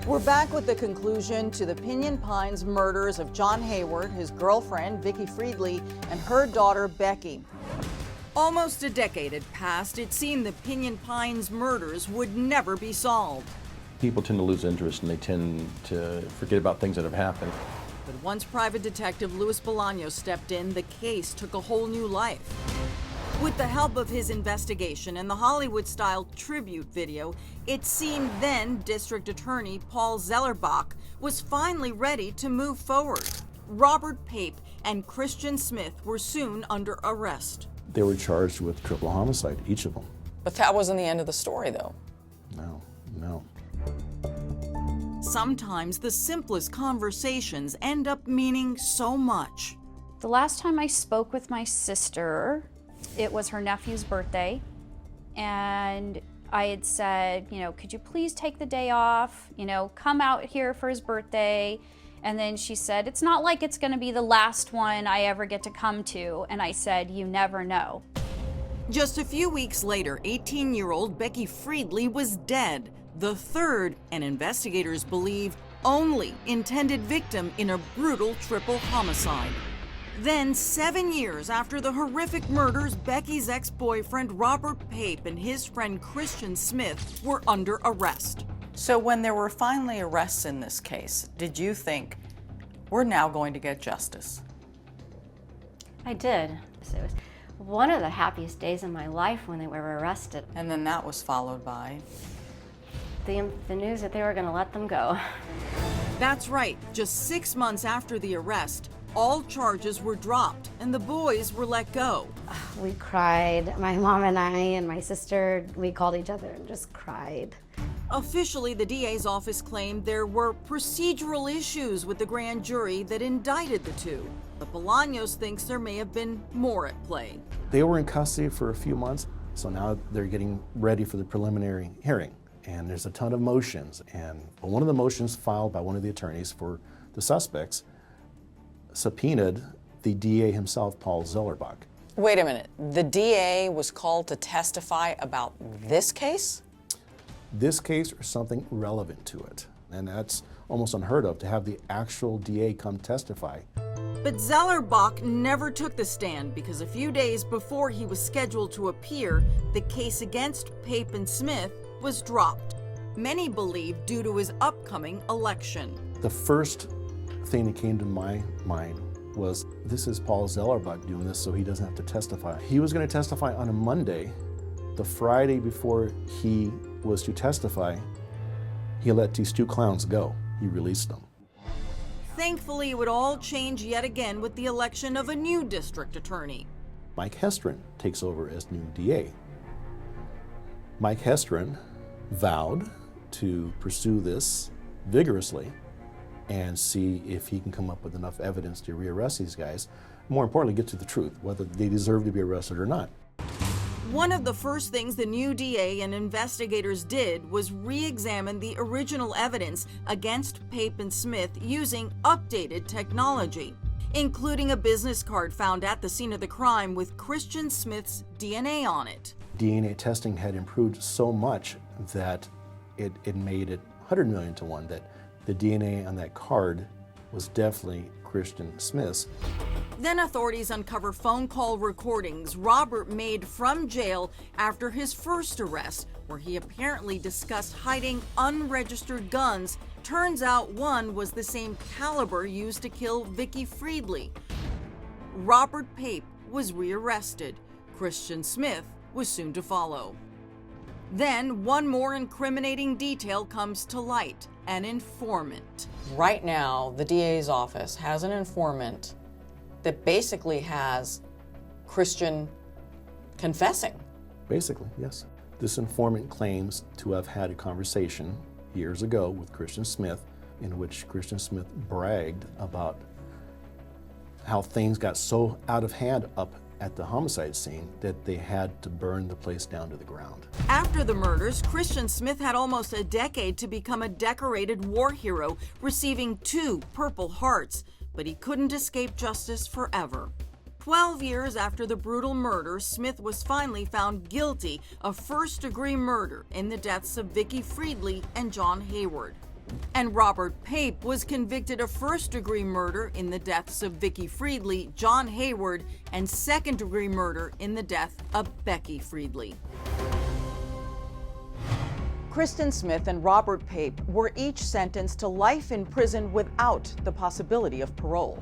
We're back with the conclusion to the Pinyon Pines murders of Jon Hayward, his girlfriend, Vicki Friedli, and her daughter, Becky. Almost a decade had passed. It seemed the Pinyon Pines murders would never be solved. People tend to lose interest and they tend to forget about things that have happened. But once private detective Luis Bolaños stepped in, the case took a whole new life. With the help of his investigation and the Hollywood-style tribute video, it seemed then District Attorney Paul Zellerbach was finally ready to move forward. Robert Pape and Cristin Smith were soon under arrest. They were charged with triple homicide, each of them. But that wasn't the end of the story, though. No. Sometimes the simplest conversations end up meaning so much. The last time I spoke with my sister, it was her nephew's birthday, and I had said, could you please take the day off, come out here for his birthday. And then she said, it's not like it's gonna be the last one I ever get to come to. And I said, you never know. Just a few weeks later, 18-year-old Becky Friedli was dead, the third, and investigators believe, only intended victim in a brutal triple homicide. Then, 7 years after the horrific murders, Becky's ex-boyfriend Robert Pape and his friend Cristin Smith were under arrest. So when there were finally arrests in this case, did you think, we're now going to get justice? I did. It was one of the happiest days of my life when they were arrested. And then that was followed by? The news that they were going to let them go. That's right. Just 6 months after the arrest, all charges were dropped and the boys were let go. We cried. My mom and I and my sister, we called each other and just cried. Officially, the DA's office claimed there were procedural issues with the grand jury that indicted the two. But Bolaños thinks there may have been more at play. They were in custody for a few months, so now they're getting ready for the preliminary hearing. And there's a ton of motions, and one of the motions filed by one of the attorneys for the suspects subpoenaed the DA himself, Paul Zellerbach. Wait a minute, the DA was called to testify about this case? This case or something relevant to it. And that's almost unheard of, to have the actual DA come testify. But Zellerbach never took the stand because a few days before he was scheduled to appear, the case against Pape and Smith was dropped. Many believe due to his upcoming election. The first thing that came to my mind was, this is Paul Zellerbach doing this so he doesn't have to testify. He was going to testify on a Monday. The Friday before he was to testify, he let these two clowns go. He released them. Thankfully, it would all change yet again with the election of a new district attorney. Mike Hestrin takes over as new DA. Mike Hestrin vowed to pursue this vigorously and see if he can come up with enough evidence to rearrest these guys. More importantly, get to the truth, whether they deserve to be arrested or not. One of the first things the new DA and investigators did was re-examine the original evidence against Pape and Smith using updated technology, including a business card found at the scene of the crime with Cristin Smith's DNA on it. DNA testing had improved so much that it made it 100 million to 1 that the DNA on that card was definitely Cristin Smith's. Then authorities uncover phone call recordings Robert made from jail after his first arrest, where he apparently discussed hiding unregistered guns. Turns out one was the same caliber used to kill Vicki Friedli. Robert Pape was rearrested. Cristin Smith was soon to follow. Then one more incriminating detail comes to light: an informant. Right now, the DA's office has an informant that basically has Cristin confessing. Basically, yes. This informant claims to have had a conversation years ago with Cristin Smith in which Cristin Smith bragged about how things got so out of hand up at the homicide scene that they had to burn the place down to the ground. After the murders, Cristin Smith had almost a decade to become a decorated war hero, receiving 2 Purple Hearts, but he couldn't escape justice forever. 12 years after the brutal murder, Smith was finally found guilty of first-degree murder in the deaths of Vicki Friedli and Jon Hayward. And Robert Pape was convicted of first-degree murder in the deaths of Vicki Friedli, Jon Hayward, and second-degree murder in the death of Becky Friedli. Cristin Smith and Robert Pape were each sentenced to life in prison without the possibility of parole.